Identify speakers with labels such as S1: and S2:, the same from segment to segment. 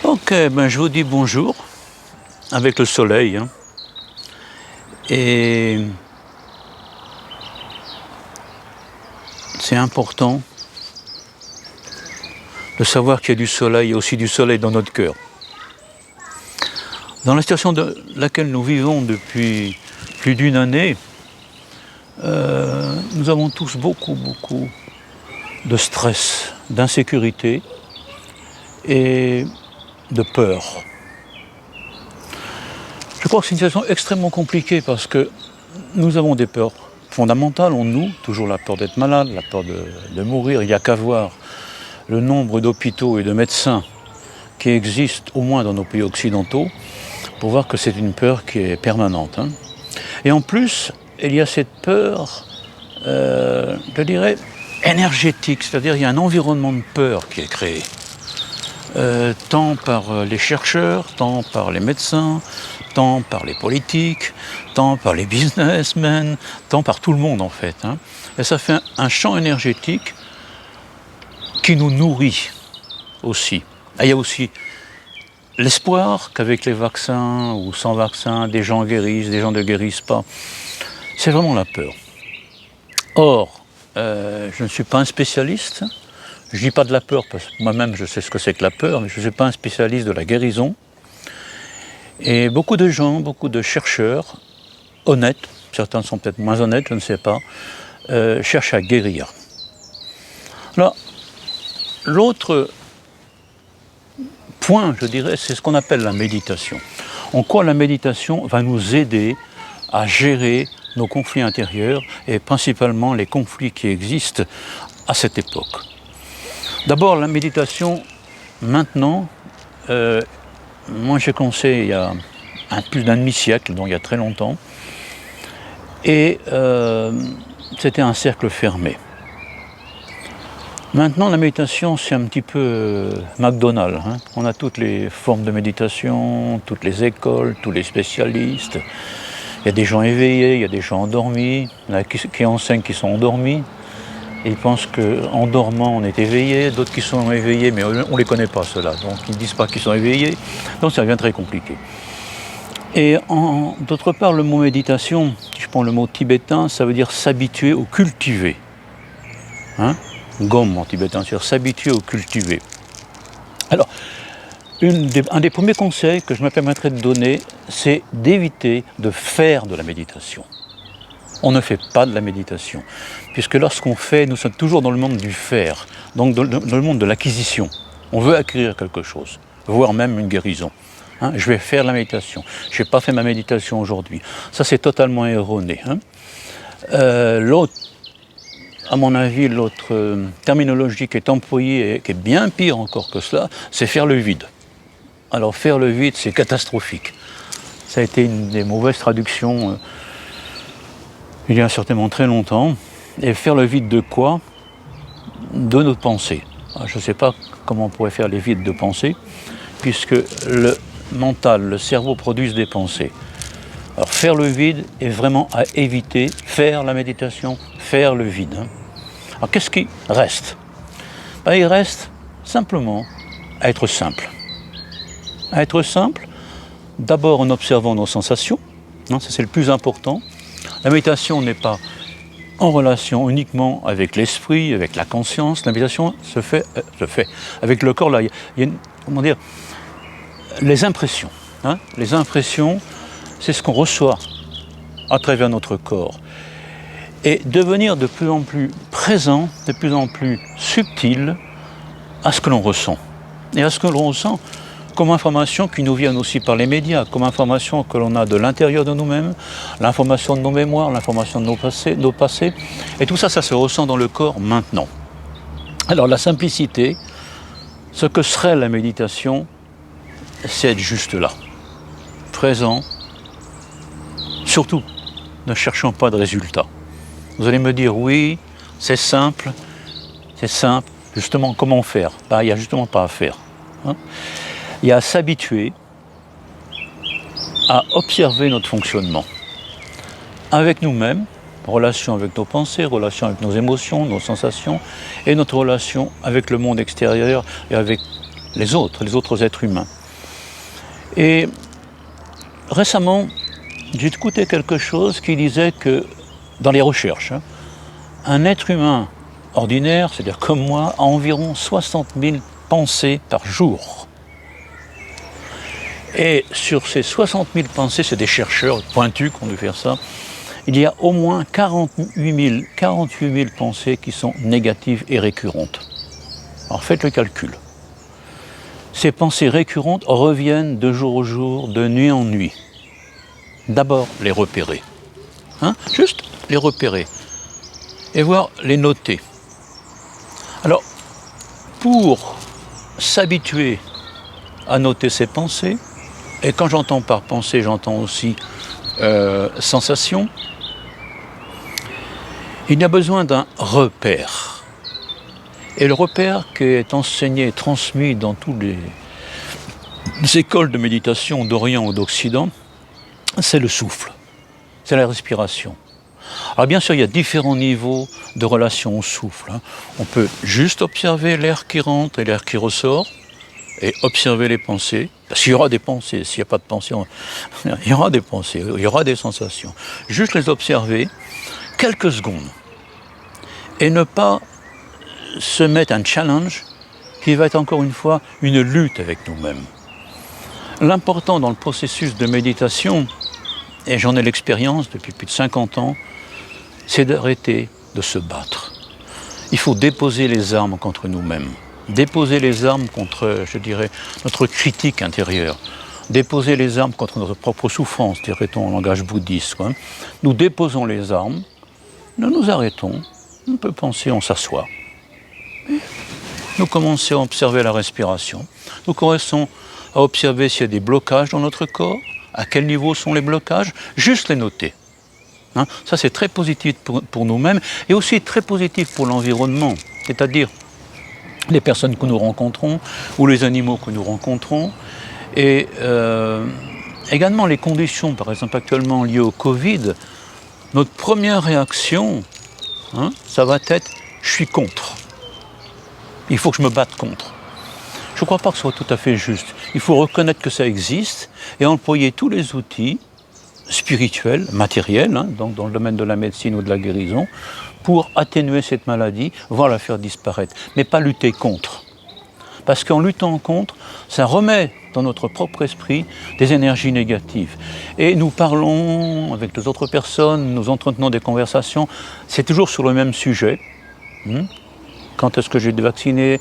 S1: Ok, ben je vous dis bonjour avec le soleil. Et c'est important de savoir qu'il y a du soleil et aussi du soleil dans notre cœur. Dans la situation dans laquelle nous vivons depuis plus d'une année, nous avons tous beaucoup de stress, d'insécurité et de peur. Je crois que c'est une situation extrêmement compliquée parce que nous avons des peurs fondamentales en nous, toujours la peur d'être malade, la peur de mourir. Il n'y a qu'à voir le nombre d'hôpitaux et de médecins qui existent, au moins dans nos pays occidentaux, pour voir que c'est une peur qui est permanente. Et en plus, il y a cette peur, je dirais, énergétique, c'est-à-dire il y a un environnement de peur qui est créé. Tant par les chercheurs, tant par les médecins, tant par les politiques, tant par les businessmen, tant par tout le monde en fait. Et ça fait un champ énergétique qui nous nourrit aussi. Et il y a aussi l'espoir qu'avec les vaccins ou sans vaccins, des gens guérissent, des gens ne guérissent pas. C'est vraiment la peur. Or, je ne suis pas un spécialiste. Je ne dis pas de la peur, parce que moi-même je sais ce que c'est que la peur, mais je ne suis pas un spécialiste de la guérison. Et beaucoup de gens, beaucoup de chercheurs, honnêtes, certains sont peut-être moins honnêtes, je ne sais pas, cherchent à guérir. Alors, l'autre point, je dirais, c'est ce qu'on appelle la méditation. En quoi la méditation va nous aider à gérer nos conflits intérieurs et principalement les conflits qui existent à cette époque. D'abord, la méditation, maintenant, moi j'ai commencé il y a plus d'un demi-siècle, donc il y a très longtemps, et c'était un cercle fermé. Maintenant, la méditation, c'est un petit peu McDonald's. On a toutes les formes de méditation, toutes les écoles, tous les spécialistes. Il y a des gens éveillés, il y a des gens endormis, il y en a qui enseignent qui sont endormis. Et ils pensent qu'en dormant, on est éveillé, d'autres qui sont éveillés, mais on ne les connaît pas, ceux-là. Donc, ils ne disent pas qu'ils sont éveillés. Donc, ça devient très compliqué. Et d'autre part, le mot méditation, si je prends le mot tibétain, ça veut dire s'habituer au cultiver. Gom en tibétain, c'est-à-dire s'habituer au cultiver. Alors, un des premiers conseils que je me permettrais de donner, c'est d'éviter de faire de la méditation. On ne fait pas de la méditation, puisque lorsqu'on fait, nous sommes toujours dans le monde du faire, donc dans le monde de l'acquisition. On veut acquérir quelque chose, voire même une guérison. Je vais faire la méditation. Je n'ai pas fait ma méditation aujourd'hui. Ça, c'est totalement erroné. L'autre, à mon avis, l'autre terminologie qui est employée et qui est bien pire encore que cela, c'est faire le vide. Alors, faire le vide, c'est catastrophique. Ça a été une des mauvaises traductions il y a certainement très longtemps. Et faire le vide de quoi? De notre pensée. Je ne sais pas comment on pourrait faire les vides de pensée, puisque le mental, le cerveau produisent des pensées. Alors faire le vide est vraiment à éviter, faire la méditation, faire le vide. Alors qu'est-ce qui reste? Il reste simplement à être simple. À être simple, d'abord en observant nos sensations, ça c'est le plus important. La méditation n'est pas en relation uniquement avec l'esprit, avec la conscience. La méditation se fait avec le corps. Là, il y a les impressions. Les impressions, c'est ce qu'on reçoit à travers notre corps. Et devenir de plus en plus présent, de plus en plus subtil à ce que l'on ressent. Et à ce que l'on ressent comme information qui nous viennent aussi par les médias, comme information que l'on a de l'intérieur de nous-mêmes, l'information de nos mémoires, l'information de nos passés. Et tout ça, ça se ressent dans le corps maintenant. Alors la simplicité, ce que serait la méditation, c'est être juste là, présent. Surtout, ne cherchons pas de résultats. Vous allez me dire, oui, c'est simple. Justement, comment faire? Il n'y a justement pas à faire. Il y a à s'habituer à observer notre fonctionnement avec nous-mêmes, relation avec nos pensées, relation avec nos émotions, nos sensations, et notre relation avec le monde extérieur et avec les autres êtres humains. Et récemment, j'ai écouté quelque chose qui disait que, dans les recherches, un être humain ordinaire, c'est-à-dire comme moi, a environ 60 000 pensées par jour. Et sur ces 60 000 pensées, c'est des chercheurs pointus qui ont dû faire ça, il y a au moins 48 000 pensées qui sont négatives et récurrentes. Alors faites le calcul. Ces pensées récurrentes reviennent de jour au jour, de nuit en nuit. D'abord, les repérer. Juste les repérer. Et voir les noter. Alors, pour s'habituer à noter ses pensées, et quand j'entends par pensée, j'entends aussi sensation, il y a besoin d'un repère. Et le repère qui est enseigné et transmis dans toutes les écoles de méditation d'Orient ou d'Occident, c'est le souffle, c'est la respiration. Alors bien sûr, il y a différents niveaux de relation au souffle. On peut juste observer l'air qui rentre et l'air qui ressort, et observer les pensées, parce qu'il y aura des pensées, s'il n'y a pas de pensées, il y aura des pensées, il y aura des sensations. Juste les observer quelques secondes, et ne pas se mettre un challenge qui va être encore une fois une lutte avec nous-mêmes. L'important dans le processus de méditation, et j'en ai l'expérience depuis plus de 50 ans, c'est d'arrêter de se battre. Il faut déposer les armes contre nous-mêmes, déposer les armes contre, je dirais, notre critique intérieure, déposer les armes contre notre propre souffrance, dirait-on en langage bouddhiste. Nous déposons les armes, nous nous arrêtons, on peut penser, on s'assoit. Nous commençons à observer la respiration, nous commençons à observer s'il y a des blocages dans notre corps, à quel niveau sont les blocages, juste les noter. Ça c'est très positif pour nous-mêmes et aussi très positif pour l'environnement, c'est-à-dire les personnes que nous rencontrons ou les animaux que nous rencontrons et également les conditions, par exemple actuellement liées au Covid, notre première réaction, ça va être « je suis contre ». Il faut que je me batte contre. Je ne crois pas que ce soit tout à fait juste. Il faut reconnaître que ça existe et employer tous les outils spirituels, matériels, donc dans le domaine de la médecine ou de la guérison, pour atténuer cette maladie, voire la faire disparaître, mais pas lutter contre. Parce qu'en luttant contre, ça remet dans notre propre esprit des énergies négatives. Et nous parlons avec les autres personnes, nous entretenons des conversations, c'est toujours sur le même sujet. Quand est-ce que j'ai été vacciné?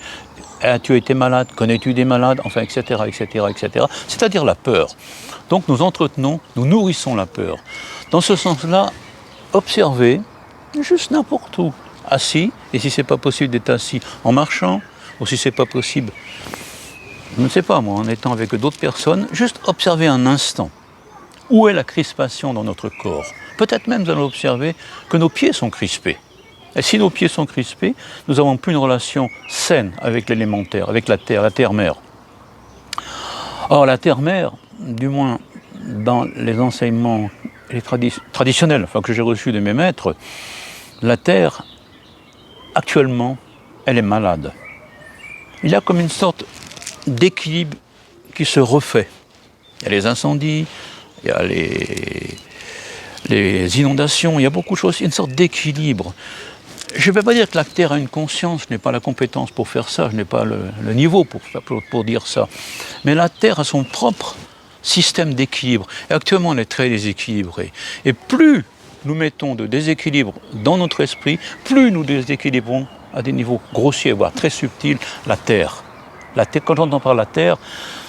S1: As-tu été malade? Connais-tu des malades? Enfin, etc., etc., etc. C'est-à-dire la peur. Donc nous entretenons, nous nourrissons la peur. Dans ce sens-là, observez, juste n'importe où, assis, et si ce n'est pas possible d'être assis en marchant, ou si ce n'est pas possible, je ne sais pas moi, en étant avec d'autres personnes, juste observer un instant. Où est la crispation dans notre corps? Peut-être même nous allons observer que nos pieds sont crispés. Et si nos pieds sont crispés, nous n'avons plus une relation saine avec l'élémentaire, avec la terre-mère. Or, la terre-mère, du moins dans les enseignements traditionnels que j'ai reçus de mes maîtres, la terre, actuellement, elle est malade. Il y a comme une sorte d'équilibre qui se refait. Il y a les incendies, il y a les inondations, il y a beaucoup de choses, une sorte d'équilibre. Je ne vais pas dire que la Terre a une conscience, je n'ai pas la compétence pour faire ça, je n'ai pas le niveau pour dire ça. Mais la Terre a son propre système d'équilibre. Et actuellement, elle est très déséquilibrée. Et plus nous mettons de déséquilibre dans notre esprit, plus nous déséquilibrons à des niveaux grossiers, voire très subtils, la Terre. Quand j'entends par la Terre,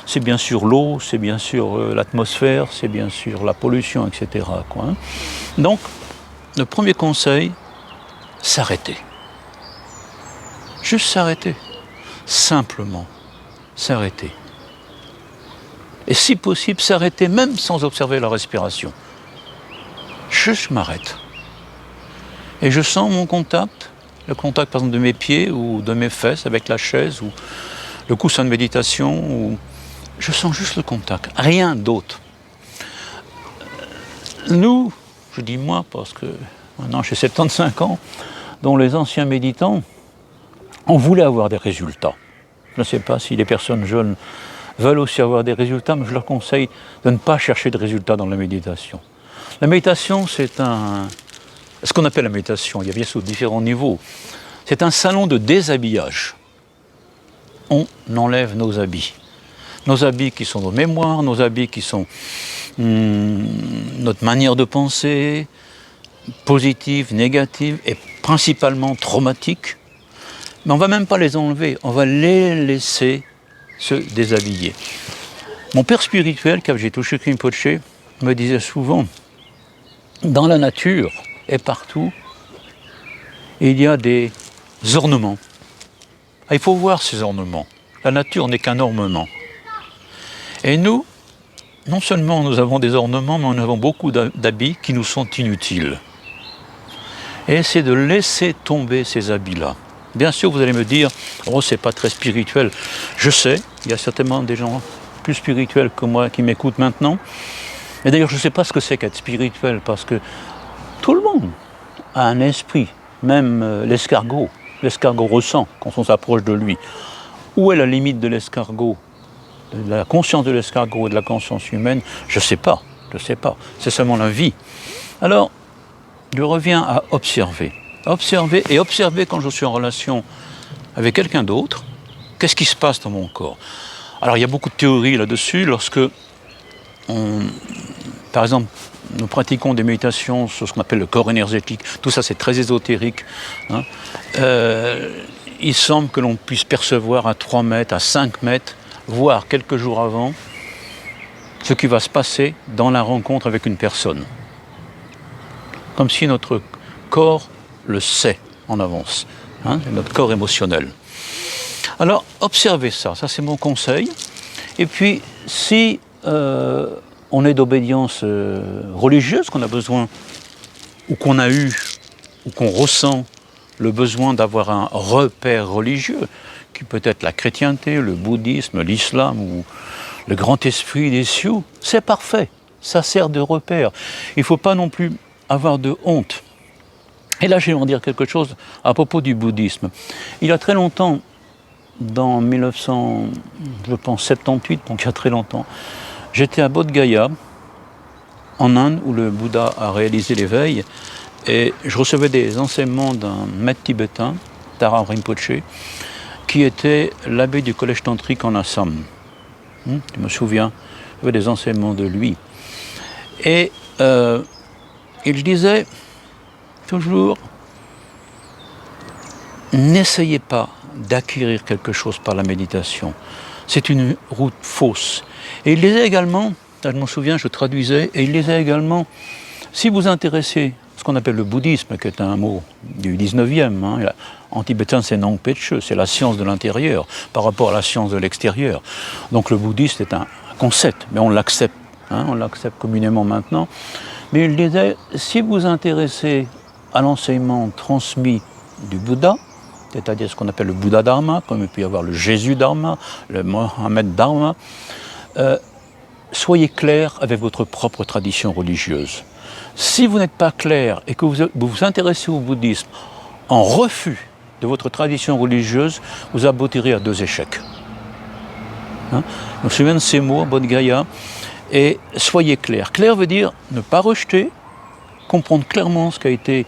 S1: c'est bien sûr l'eau, c'est bien sûr l'atmosphère, c'est bien sûr la pollution, etc. Donc, le premier conseil, s'arrêter. Juste s'arrêter. Simplement s'arrêter. Et si possible, s'arrêter même sans observer la respiration. Juste je m'arrête. Et je sens mon contact, le contact par exemple de mes pieds ou de mes fesses avec la chaise ou le coussin de méditation. Ou... Je sens juste le contact, rien d'autre. Nous, je dis moi parce que maintenant j'ai 75 ans, dont les anciens méditants, on voulait avoir des résultats. Je ne sais pas si les personnes jeunes veulent aussi avoir des résultats, mais je leur conseille de ne pas chercher de résultats dans la méditation. La méditation, c'est ce qu'on appelle la méditation, il y a bien sûr différents niveaux. C'est un salon de déshabillage. On enlève nos habits. Nos habits qui sont nos mémoires, nos habits qui sont notre manière de penser, positive, négative et principalement traumatique. Mais on ne va même pas les enlever, on va les laisser se déshabiller. Mon père spirituel, Kabje Touché Rinpoche, me disait souvent, dans la nature et partout, il y a des ornements. Il faut voir ces ornements. La nature n'est qu'un ornement. Et nous, non seulement nous avons des ornements, mais nous avons beaucoup d'habits qui nous sont inutiles. Et c'est de laisser tomber ces habits-là. Bien sûr, vous allez me dire, oh, c'est pas très spirituel. Je sais, il y a certainement des gens plus spirituels que moi qui m'écoutent maintenant. Et d'ailleurs, je ne sais pas ce que c'est qu'être spirituel, parce que tout le monde a un esprit, même l'escargot. L'escargot ressent quand on s'approche de lui. Où est la limite de l'escargot, de la conscience de l'escargot et de la conscience humaine? Je ne sais pas, c'est seulement la vie. Alors, je reviens à observer. Observer quand je suis en relation avec quelqu'un d'autre, qu'est-ce qui se passe dans mon corps? Alors il y a beaucoup de théories là-dessus, lorsque, par exemple, nous pratiquons des méditations sur ce qu'on appelle le corps énergétique, tout ça c'est très ésotérique, hein. Il semble que l'on puisse percevoir à 3 mètres, à 5 mètres, voire quelques jours avant, ce qui va se passer dans la rencontre avec une personne. Comme si notre corps le sait en avance, hein, notre corps émotionnel. Alors, observez ça c'est mon conseil. Et puis, si on est d'obédience religieuse, qu'on a besoin, ou qu'on a eu, ou qu'on ressent le besoin d'avoir un repère religieux, qui peut être la chrétienté, le bouddhisme, l'islam, ou le grand esprit des Sioux, c'est parfait, ça sert de repère. Il ne faut pas non plus avoir de honte. Et là, je vais en dire quelque chose à propos du bouddhisme. Il y a très longtemps, dans 1978, donc il y a très longtemps, j'étais à Bodh Gaya, en Inde, où le Bouddha a réalisé l'éveil, et je recevais des enseignements d'un maître tibétain, Tara Rinpoche, qui était l'abbé du collège tantrique en Assam. Je me souviens, j'avais des enseignements de lui. Et il disait toujours, n'essayez pas d'acquérir quelque chose par la méditation. C'est une route fausse. Et il disait également, je me souviens, je traduisais, et il disait également, si vous intéressez à ce qu'on appelle le bouddhisme, qui est un mot du 19e, hein, en tibétain c'est Nong Peche, c'est la science de l'intérieur par rapport à la science de l'extérieur. Donc le bouddhisme est un concept, mais on l'accepte, hein, on l'accepte communément maintenant. Mais il disait, si vous intéressez à l'enseignement transmis du Bouddha, c'est-à-dire ce qu'on appelle le Bouddha Dharma, comme il peut y avoir le Jésus Dharma, le Mohammed Dharma, soyez clair avec votre propre tradition religieuse. Si vous n'êtes pas clair et que vous vous intéressez au bouddhisme en refus de votre tradition religieuse, vous aboutirez à 2 échecs. Hein? Je me souviens de ces mots, Bodh Gaya, et soyez clair. Clair veut dire ne pas rejeter, comprendre clairement ce qu'a été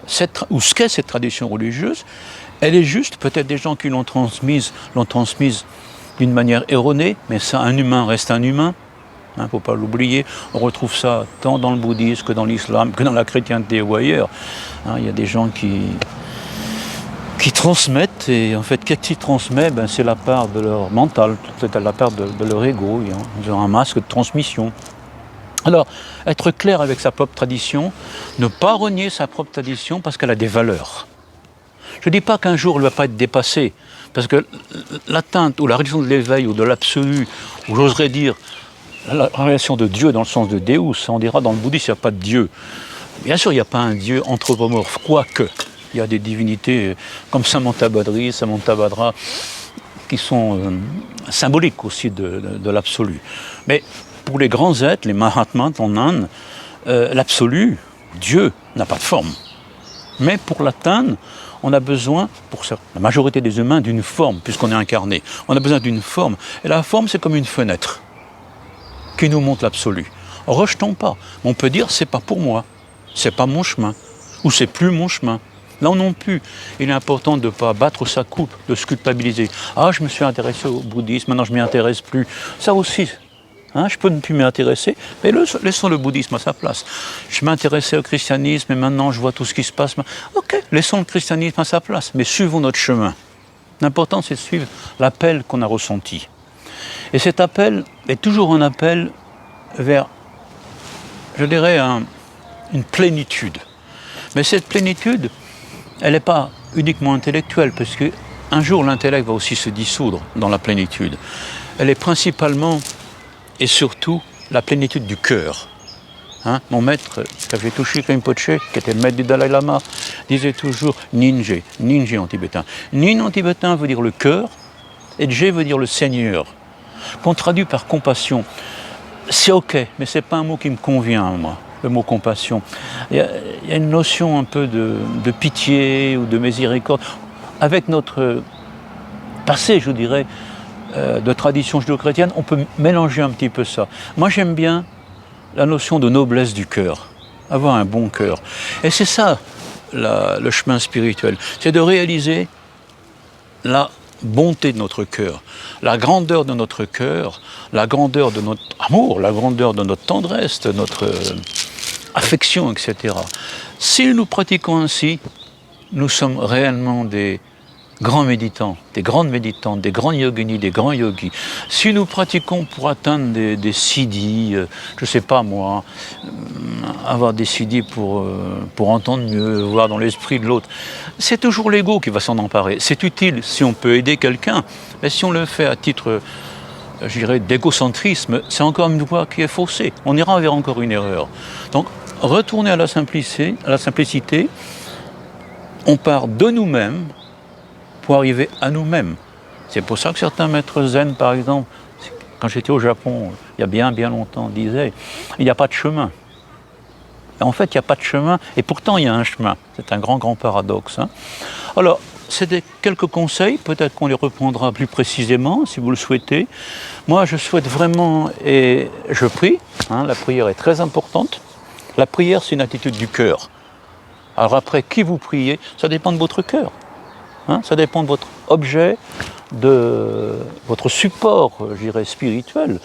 S1: ce qu'est cette tradition religieuse. Elle est juste, peut-être des gens qui l'ont transmise d'une manière erronée, mais ça, un humain reste un humain. Il ne faut pas l'oublier, on retrouve ça tant dans le bouddhisme que dans l'islam, que dans la chrétienté ou ailleurs. Il y a des gens qui transmettent, et en fait, qu'est-ce qu'ils transmettent? C'est la part de leur mental, c'est la part de leur ego, ils ont un masque de transmission. Alors, être clair avec sa propre tradition, ne pas renier sa propre tradition parce qu'elle a des valeurs. Je ne dis pas qu'un jour elle ne va pas être dépassée, parce que l'atteinte ou la réalisation de l'éveil ou de l'absolu, ou j'oserais dire, la révélation de Dieu dans le sens de Deus, on dira dans le bouddhisme il n'y a pas de Dieu. Bien sûr il n'y a pas un Dieu anthropomorphe, quoique il y a des divinités comme Samantabhadri, Samantabhadra, qui sont symboliques aussi de l'absolu. Mais pour les grands êtres, les Mahatmas en Inde, l'absolu, Dieu, n'a pas de forme. Mais pour l'atteindre, on a besoin, pour la majorité des humains, d'une forme, puisqu'on est incarné. On a besoin d'une forme. Et la forme, c'est comme une fenêtre qui nous montre l'absolu. Rejetons pas. On peut dire, c'est pas pour moi, c'est pas mon chemin, ou c'est plus mon chemin. Là non plus, il est important de ne pas battre sa coupe, de se culpabiliser. Ah, je me suis intéressé au bouddhisme, maintenant je ne m'y intéresse plus. Ça aussi, je peux ne plus m'y intéresser, mais laissons le bouddhisme à sa place. Je m'intéressais au christianisme et maintenant je vois tout ce qui se passe. Ok, laissons le christianisme à sa place, mais suivons notre chemin. L'important, c'est de suivre l'appel qu'on a ressenti. Et cet appel est toujours un appel vers, je dirais, une plénitude. Mais cette plénitude, elle n'est pas uniquement intellectuelle, parce qu'un jour l'intellect va aussi se dissoudre dans la plénitude. Elle est principalement et surtout la plénitude du cœur. Mon maître, Kagetoshi Rinpoche, qui était le maître du Dalai Lama, disait toujours Ninje en tibétain. Nin en tibétain veut dire le cœur, et Je veut dire le Seigneur, qu'on traduit par compassion. C'est ok, mais ce n'est pas un mot qui me convient à moi. Le mot compassion. Il y a une notion un peu de pitié ou de miséricorde. Avec notre passé, je dirais, de tradition judéo-chrétienne, on peut mélanger un petit peu ça. Moi, j'aime bien la notion de noblesse du cœur, avoir un bon cœur. Et c'est ça, le chemin spirituel. C'est de réaliser la bonté de notre cœur, la grandeur de notre cœur, la grandeur de notre amour, la grandeur de notre tendresse, de notre affection, etc. Si nous pratiquons ainsi, nous sommes réellement des grands méditants, des grandes méditantes, des grands yoginis, des grands yogis. Si nous pratiquons pour atteindre des siddhis, je ne sais pas moi, avoir des siddhis pour entendre mieux, voir dans l'esprit de l'autre, c'est toujours l'ego qui va s'en emparer. C'est utile si on peut aider quelqu'un, mais si on le fait à titre, je dirais, d'égocentrisme, c'est encore une voie qui est faussée. On ira vers encore une erreur. Donc, retourner à la simplicité, on part de nous-mêmes pour arriver à nous-mêmes. C'est pour ça que certains maîtres zen, par exemple, quand j'étais au Japon, il y a bien longtemps, disaient « il n'y a pas de chemin ». En fait, il n'y a pas de chemin, et pourtant il y a un chemin. C'est un grand paradoxe. Alors, c'est quelques conseils, peut-être qu'on les reprendra plus précisément, si vous le souhaitez. Moi, je souhaite vraiment, et je prie, la prière est très importante. La prière, c'est une attitude du cœur. Alors après, qui vous priez, ça dépend de votre cœur. Ça dépend de votre objet, de votre support, je dirais, spirituel.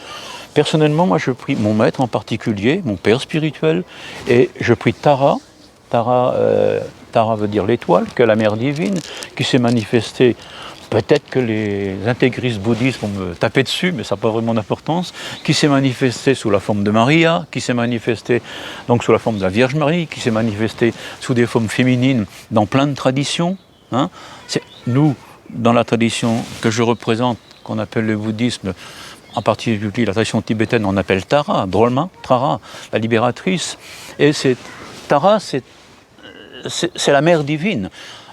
S1: Personnellement, moi, je prie mon maître en particulier, mon père spirituel, et je prie Tara. Tara veut dire l'étoile, que la mère divine, qui s'est manifestée. Peut-être que les intégristes bouddhistes vont me taper dessus, mais ça n'a pas vraiment d'importance, qui s'est manifestée sous la forme de Maria, qui s'est manifestée donc sous la forme de la Vierge Marie, qui s'est manifestée sous des formes féminines dans plein de traditions. C'est nous, dans la tradition que je représente, qu'on appelle le bouddhisme, en particulier la tradition tibétaine, on appelle Tara, Drolma, Tara, la libératrice. Et Tara, c'est la mère divine.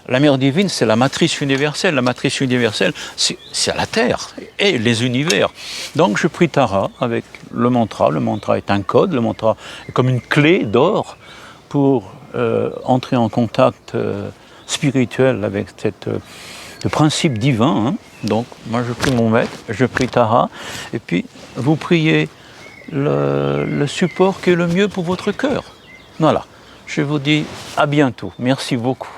S1: La mère divine, c'est la matrice universelle. La matrice universelle, c'est la Terre et les univers. Donc je prie Tara avec le mantra. Le mantra est un code, le mantra est comme une clé d'or pour entrer en contact spirituel avec le principe divin. Donc moi je prie mon maître, je prie Tara, et puis vous priez le support qui est le mieux pour votre cœur. Voilà, je vous dis à bientôt. Merci beaucoup.